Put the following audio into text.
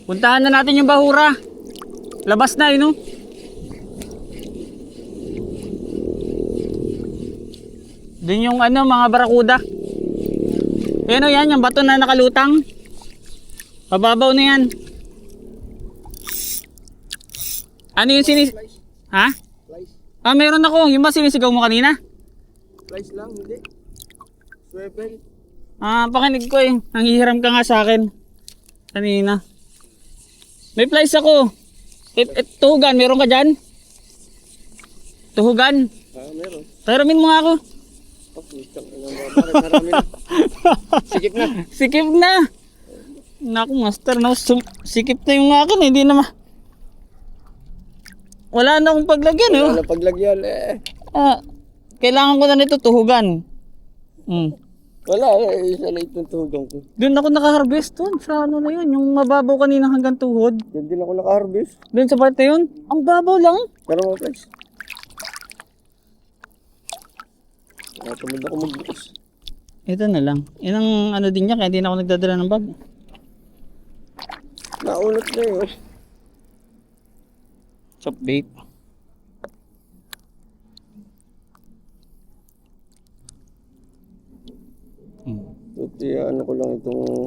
Puntahan na natin yung bahura. Labas na yun, no? Dun yung ano, mga barakuda. Ayan o, yan, yung bato na nakalutang. Pababaw na yan. Ano yung sinis... Ha? Flies. Ah, meron ako. Yung ba sinisigaw mo kanina? Flies lang, hindi. Swivel. Ah, pakinig ko eh. Nanghihiram ka nga sa akin. Kanina. May flies ako. Tuhugan, meron ka dyan? Tuhugan. Ah, meron. Taramin mo nga ako. Oh, bakit marami na? Sikip na. Sikip na. Naku, master. No, sikip na yung akin. Hindi na wala na akong paglagyan. Wala na paglagyan eh. Ah, kailangan ko na nito tuhugan. Wala eh, isa late ng tuhugang ko. Doon ako naka-harvest doon. Sa ano na yun, yung mababaw kanina hanggang tuhod. Diyan din ako naka-harvest. Doon sa part na yun, ang babaw lang. Pero mga flies. Tumad ako magbukas. Ito na lang. Yan ang ano din niya, kaya hindi na ako nagdadala ng bag. Naunat na yun. Chop bait. Buti ano ko lang itong